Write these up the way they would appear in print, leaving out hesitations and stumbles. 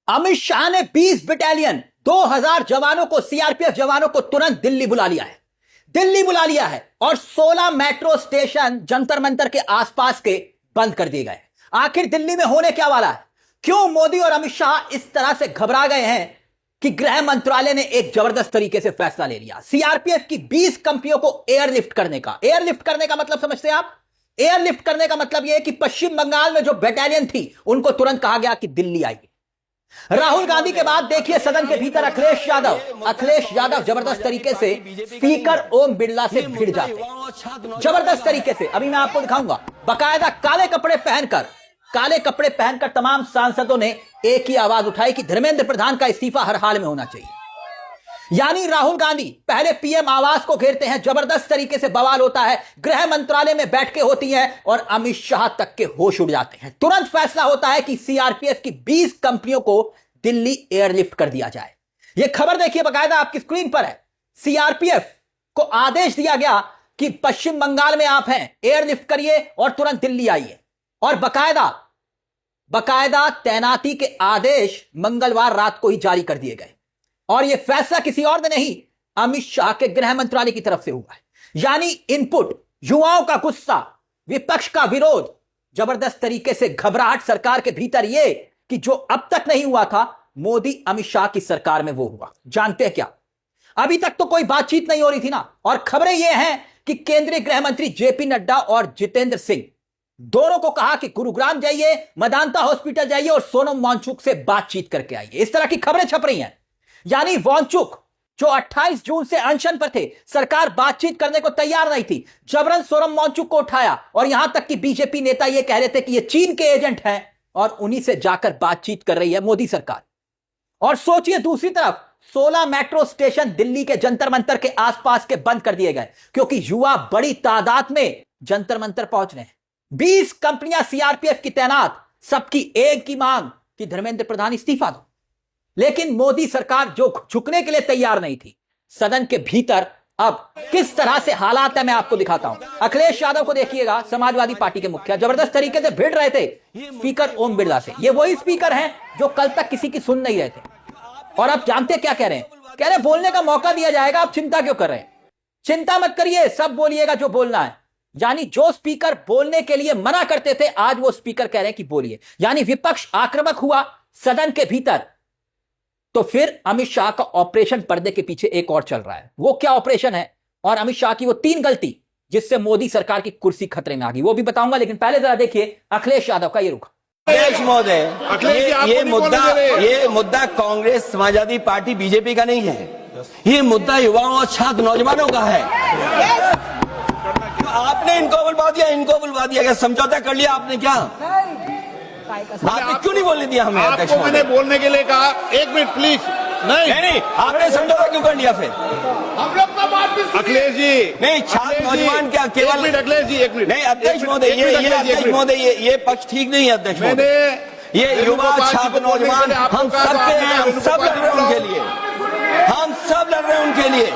अमित शाह ने 20 बटालियन 2000 जवानों को, सीआरपीएफ जवानों को तुरंत दिल्ली बुला लिया है। दिल्ली बुला लिया है और 16 मेट्रो स्टेशन जंतर मंतर के आसपास के बंद कर दिए गए। आखिर दिल्ली में होने क्या वाला है? क्यों मोदी और अमित शाह इस तरह से घबरा गए हैं कि गृह मंत्रालय ने एक जबरदस्त तरीके से फैसला ले लिया। सीआरपीएफ की 20 कंपनियों को एयरलिफ्ट करने का। एयरलिफ्ट करने का मतलब समझते हैं आप? एयरलिफ्ट करने का मतलब यह है कि पश्चिम बंगाल में जो बटालियन थी उनको तुरंत कहा गया कि दिल्ली आइए। राहुल गांधी के बाद देखिए सदन के भीतर अखिलेश यादव जबरदस्त तरीके से स्पीकर ओम बिरला से भिड़ जाते हैं। जबरदस्त तरीके से अभी मैं आपको दिखाऊंगा। बाकायदा काले कपड़े पहनकर तमाम सांसदों ने एक ही आवाज उठाई कि धर्मेंद्र प्रधान का इस्तीफा हर हाल में होना चाहिए। यानी राहुल गांधी पहले पीएम आवास को घेरते हैं, जबरदस्त तरीके से बवाल होता है, गृह मंत्रालय में बैठकें होती हैं और अमित शाह तक के होश उड़ जाते हैं। तुरंत फैसला होता है कि सीआरपीएफ की 20 कंपनियों को दिल्ली एयरलिफ्ट कर दिया जाए। यह खबर देखिए, बाकायदा आपकी स्क्रीन पर है। सीआरपीएफ को आदेश दिया गया कि पश्चिम बंगाल में आप हैं, एयरलिफ्ट करिए और तुरंत दिल्ली आइए। और बाकायदा तैनाती के आदेश मंगलवार रात को ही जारी कर दिए गए। और यह फैसला किसी और ने नहीं, अमित शाह के गृह मंत्रालय की तरफ से हुआ है। यानी इनपुट, युवाओं का गुस्सा, विपक्ष का विरोध, जबरदस्त तरीके से घबराहट सरकार के भीतर यह कि जो अब तक नहीं हुआ था, मोदी अमित शाह की सरकार में वो हुआ। जानते हैं क्या? अभी तक तो कोई बातचीत नहीं हो रही थी ना। और खबरें यह हैं कि केंद्रीय गृह मंत्री जेपी नड्डा और जितेंद्र सिंह दोनों को कहा कि गुरुग्राम जाइए, मेदांता हॉस्पिटल जाइए और सोनम वांगचुक से बातचीत करके आइए। इस तरह की खबरें छप रही हैं। यानी वांगचुक जो 28 जून से अनशन पर थे, सरकार बातचीत करने को तैयार नहीं थी, जबरन सोनम वांगचुक को उठाया और यहां तक कि बीजेपी नेता यह कह रहे थे कि ये चीन के एजेंट हैं और उन्हीं से जाकर बातचीत कर रही है मोदी सरकार। और सोचिए दूसरी तरफ 16 मेट्रो स्टेशन दिल्ली के जंतर मंतर के आसपास के बंद कर दिए गए क्योंकि युवा बड़ी तादाद में जंतर मंतर पहुंच रहे हैं। 20 कंपनियां सीआरपीएफ की तैनात, सबकी एक की मांग कि धर्मेंद्र प्रधान इस्तीफा दो। लेकिन मोदी सरकार जो झुकने के लिए तैयार नहीं थी। सदन के भीतर अब किस तरह से हालात है मैं आपको दिखाता हूं। अखिलेश यादव को देखिएगा, समाजवादी पार्टी के मुखिया, जबरदस्त तरीके से भिड़ रहे थे स्पीकर ओम बिरला से। ये वही स्पीकर हैं जो कल तक किसी की सुन नहीं रहे थे। और अब जानते क्या कह रहे हैं? कह रहे बोलने का मौका दिया जाएगा, आप चिंता क्यों कर रहे हैं? चिंता मत करिए, सब बोलिएगा जो बोलना है। यानी जो स्पीकर बोलने के लिए मना करते थे, आज वो स्पीकर कह रहे हैं कि बोलिए। यानी विपक्ष आक्रामक हुआ सदन के भीतर। तो फिर अमित शाह का ऑपरेशन पर्दे के पीछे एक और चल रहा है। वो क्या ऑपरेशन है और अमित शाह की वो 3 गलती जिससे मोदी सरकार की कुर्सी खतरे में आ गई, वो भी बताऊंगा। लेकिन पहले जरा देखिए अखिलेश यादव का ये रुख। अखिलेश महोदय, ये मुद्दा कांग्रेस, समाजवादी पार्टी, बीजेपी का नहीं है। ये मुद्दा युवाओं और छात्र नौजवानों का है। आपने इनको बुलवा दिया क्या? समझौता कर लिया आपने क्या? आपने क्यों नहीं बोलने दिया हमें? आपको मैंने बोलने के लिए कहा। 1 मिनट प्लीज। नहीं, आपने समझौता क्यों कर लिया फिर? हम लोग का बात भी अखिलेश जी नहीं, छात्र नौजवान क्या केवल? अखिलेश जी 1 मिनट। नहीं अध्यक्ष महोदय, ये पक्ष ठीक नहीं है अध्यक्ष महोदय। ये युवा छात्र नौजवान हम सबके हैं, हम सब लड़ रहे हैं उनके लिए, हम सब लड़ रहे हैं उनके लिए।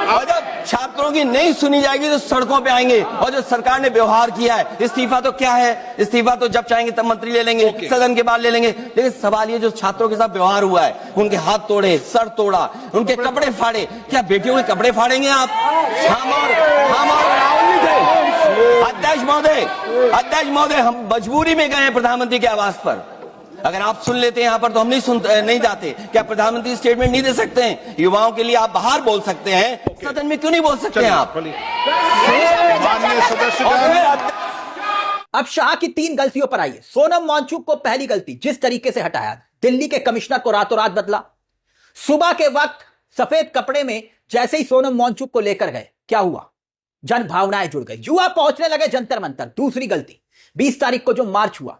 और जब छात्रों की नहीं सुनी जाएगी तो सड़कों पे आएंगे। और जो सरकार ने व्यवहार किया है, इस्तीफा तो क्या है? इस्तीफा तो जब चाहेंगे तब मंत्री ले लेंगे, सदन के बाद ले लेंगे। लेकिन सवाल ये जो छात्रों के साथ व्यवहार हुआ है, उनके हाथ तोड़े, सर तोड़ा, उनके कपड़े फाड़े, क्या बेटियों के कपड़े फाड़ेंगे आप? हम और राहुल नहीं थे। अध्यक्ष महोदय, हम मजबूरी में गए प्रधानमंत्री के आवास पर। अगर आप सुन लेते हैं यहाँ पर तो हम नहीं जाते। क्या प्रधानमंत्री स्टेटमेंट नहीं दे सकते हैं? युवाओं के लिए आप बाहर बोल सकते हैं, सदन में क्यों नहीं बोल सकते हैं आप? अब शाह की 3 गलतियों पर आइए। सोनम वांगचुक को पहली गलती, जिस तरीके से हटाया, दिल्ली के कमिश्नर को रातों रात बदला। सुबह के वक्त सफेद कपड़े में जैसे ही सोनम वांगचुक को लेकर गए, क्या हुआ? जन भावनाएं जुड़ गई, युवा पहुंचने लगे जंतर मंतर। दूसरी गलती, 20 तारीख को जो मार्च हुआ,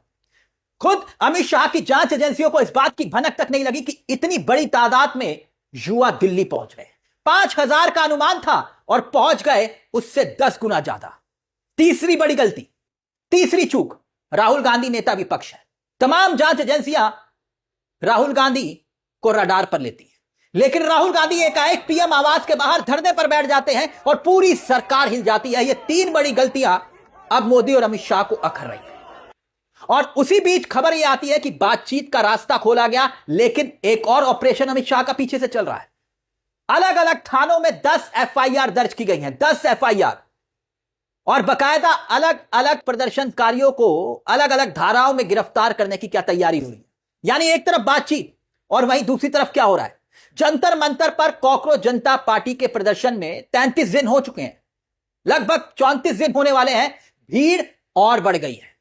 खुद अमित शाह की जांच एजेंसियों को इस बात की भनक तक नहीं लगी कि इतनी बड़ी तादाद में युवा दिल्ली पहुंच गए। 5000 का अनुमान था और पहुंच गए उससे 10 गुना ज्यादा। तीसरी बड़ी गलती, तीसरी चूक, राहुल गांधी नेता विपक्ष है। तमाम जांच एजेंसियां राहुल गांधी को रडार पर लेती हैं, लेकिन राहुल गांधी एकाएक पीएम आवास के बाहर धरने पर बैठ जाते हैं और पूरी सरकार हिल जाती है। ये 3 बड़ी गलतियां अब मोदी और अमित शाह को अखर रही है। और उसी बीच खबर यह आती है कि बातचीत का रास्ता खोला गया, लेकिन एक और ऑपरेशन अमित शाह का पीछे से चल रहा है। अलग अलग थानों में 10 एफआईआर दर्ज की गई हैं, 10 एफआईआर, और बकायदा अलग अलग प्रदर्शनकारियों को अलग अलग धाराओं में गिरफ्तार करने की क्या तैयारी हुई है। यानी एक तरफ बातचीत और वहीं दूसरी तरफ क्या हो रहा है। जंतर मंतर पर कॉकरोच जनता पार्टी के प्रदर्शन में 33 दिन हो चुके हैं, लगभग 34 दिन होने वाले हैं, भीड़ और बढ़ गई है।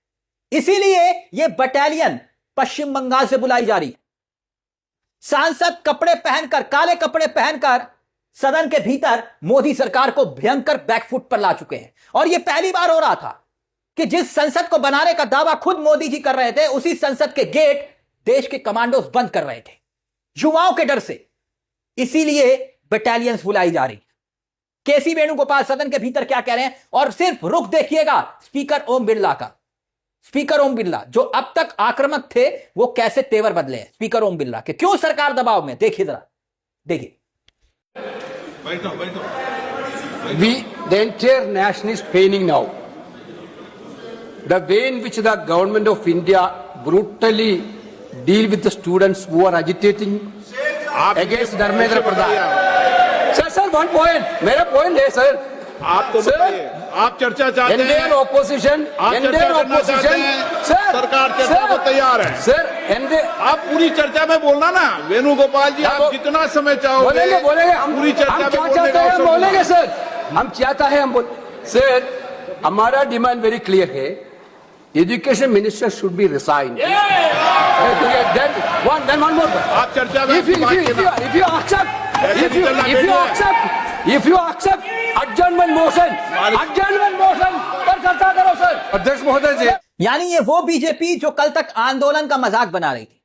इसीलिए यह बटालियन पश्चिम बंगाल से बुलाई जा रही है। सांसद कपड़े पहनकर, काले कपड़े पहनकर सदन के भीतर मोदी सरकार को भयंकर बैकफुट पर ला चुके हैं। और यह पहली बार हो रहा था कि जिस संसद को बनाने का दावा खुद मोदी जी कर रहे थे, उसी संसद के गेट देश के कमांडोज बंद कर रहे थे युवाओं के डर से। इसीलिए बटालियंस बुलाई जा रही। केसी वेणुगोपाल सदन के भीतर क्या कह रहे हैं, और सिर्फ रुख देखिएगा स्पीकर ओम बिरला का। स्पीकर ओम बिरला जो अब तक आक्रामक थे, वो कैसे तेवर बदले हैं स्पीकर ओम बिरला के। क्यों सरकार दबाव में, देखिए जरा, देखिए। The entire nation is paining now. The way in which the government of India brutally deal with the students who are agitating against Dharmendra Pradhan. Sir, one point. मेरा point है sir. आप तो बताइए, आप चर्चा चाहते हैं, Indian opposition, आप चर्चा करना चाहते हैं, सरकार चर्चा को तैयार है। सर, आप पूरी चर्चा में बोलना ना, वेणुगोपाल जी, आप जितना समय चाहोगे बोलेंगे हम पूरी चर्चा हम में क्या बोलने चाहते का हैं हम अवसर बोलेंगे दूंगा। सर, हम चाहता है हम बोल। सर, हमारा डिमांड वेरी क्लियर है, education minister should be resign. Then one more, आप चर्चा में if you accept adjournment motion पर चर्चा करो सर। अध्यक्ष महोदय जी, यानी ये वो बीजेपी जो कल तक आंदोलन का मजाक बना रही थी,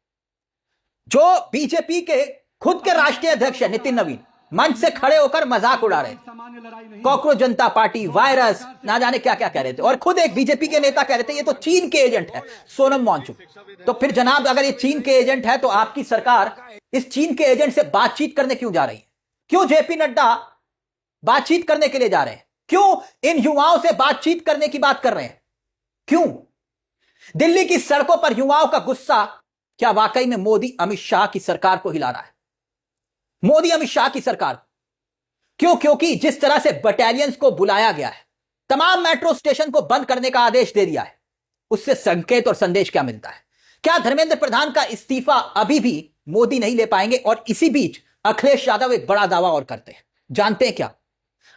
जो बीजेपी के खुद के राष्ट्रीय अध्यक्ष नितिन नवीन मंच से खड़े होकर मजाक उड़ा रहे थे, कॉकरोच जनता पार्टी वायरस ना जाने क्या क्या कह रहे थे। और खुद एक बीजेपी के नेता कह रहे थे ये तो चीन के एजेंट है, सोनम वांगचुक। तो फिर जनाब, अगर ये चीन के एजेंट है तो आपकी सरकार इस चीन के एजेंट से बातचीत करने क्यों जा रही है? क्यों जेपी नड्डा बातचीत करने के लिए जा रहे हैं? क्यों इन युवाओं से बातचीत करने की बात कर रहे हैं? क्यों? दिल्ली की सड़कों पर युवाओं का गुस्सा क्या वाकई में मोदी अमित शाह की सरकार को हिला रहा है? मोदी अमित शाह की सरकार क्यों? क्योंकि जिस तरह से बटालियंस को बुलाया गया है, तमाम मेट्रो स्टेशन को बंद करने का आदेश दे दिया है, उससे संकेत और संदेश क्या मिलता है? क्या धर्मेंद्र प्रधान का इस्तीफा अभी भी मोदी नहीं ले पाएंगे? और इसी बीच अखिलेश यादव एक बड़ा दावा और करते हैं। जानते हैं क्या?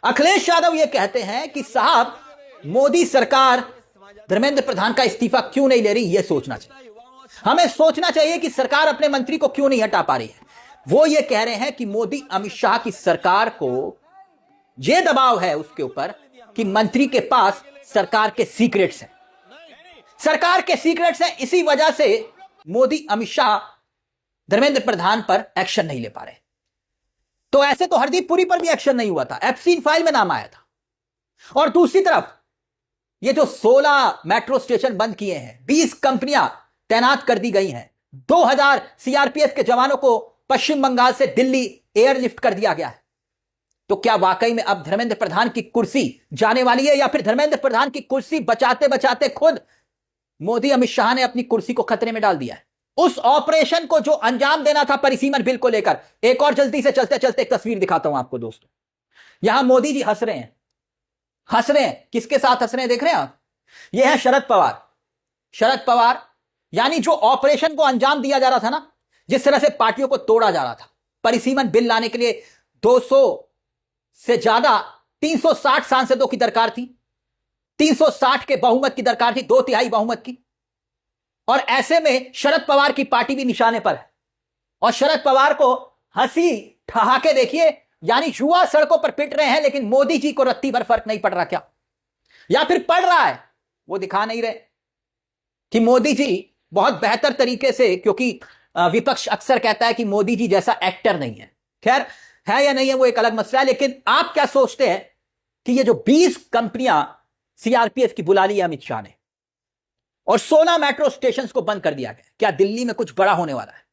अखिलेश यादव यह कहते हैं कि साहब, मोदी सरकार धर्मेंद्र प्रधान का इस्तीफा क्यों नहीं ले रही, यह सोचना चाहिए। हमें सोचना चाहिए कि सरकार अपने मंत्री को क्यों नहीं हटा पा रही है। वो ये कह रहे हैं कि मोदी अमित शाह की सरकार को यह दबाव है उसके ऊपर कि मंत्री के पास सरकार के सीक्रेट्स हैं, सरकार के सीक्रेट्स हैं। इसी वजह से मोदी अमित शाह धर्मेंद्र प्रधान पर एक्शन नहीं ले पा रहे। तो ऐसे तो हरदीप पुरी पर भी एक्शन नहीं हुआ था, एप्स्टीन फाइल में नाम आया था। और दूसरी तरफ ये जो 16 मेट्रो स्टेशन बंद किए हैं, 20 कंपनियां तैनात कर दी गई हैं, 2000 सीआरपीएफ के जवानों को पश्चिम बंगाल से दिल्ली एयरलिफ्ट कर दिया गया है। तो क्या वाकई में अब धर्मेंद्र प्रधान की कुर्सी जाने वाली है, या फिर धर्मेंद्र प्रधान की कुर्सी बचाते बचाते खुद मोदी अमित शाह ने अपनी कुर्सी को खतरे में डाल दिया है? उस ऑपरेशन को जो अंजाम देना था परिसीमन बिल को लेकर, एक और जल्दी से चलते चलते एक तस्वीर दिखाता हूं आपको दोस्तों। यहां मोदी जी हंस रहे हैं, हंस रहे हैं। किसके साथ हंस रहे हैं देख रहे हैं आप? ये है शरद पवार। शरद पवार यानी जो ऑपरेशन को अंजाम दिया जा रहा था ना, जिस तरह से पार्टियों को तोड़ा जा रहा था, परिसीमन बिल लाने के लिए 200 से ज्यादा 360 सांसदों की दरकार थी, 360 के बहुमत की दरकार थी, 2/3 बहुमत की। और ऐसे में शरद पवार की पार्टी भी निशाने पर है। और शरद पवार को हंसी ठहाके देखिए, यानी युवा सड़कों पर पिट रहे हैं, लेकिन मोदी जी को रत्ती भर फर्क नहीं पड़ रहा क्या? या फिर पड़ रहा है, वो दिखा नहीं रहे कि मोदी जी बहुत बेहतर तरीके से, क्योंकि विपक्ष अक्सर कहता है कि मोदी जी जैसा एक्टर नहीं है। खैर, है या नहीं है वो एक अलग मसला है। लेकिन आप क्या सोचते हैं कि ये जो 20 कंपनियां सीआरपीएफ की बुला ली है अमित शाह ने, और 16 मेट्रो स्टेशंस को बंद कर दिया गया, क्या दिल्ली में कुछ बड़ा होने वाला है?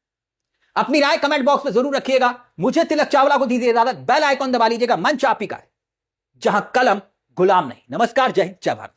अपनी राय कमेंट बॉक्स में जरूर रखिएगा। मुझे तिलक चावला को दीजिए इजाजत। बेल आइकॉन दबा लीजिएगा। मंच आप ही का है, जहां कलम गुलाम नहीं। नमस्कार, जय हिंद, जय भारत।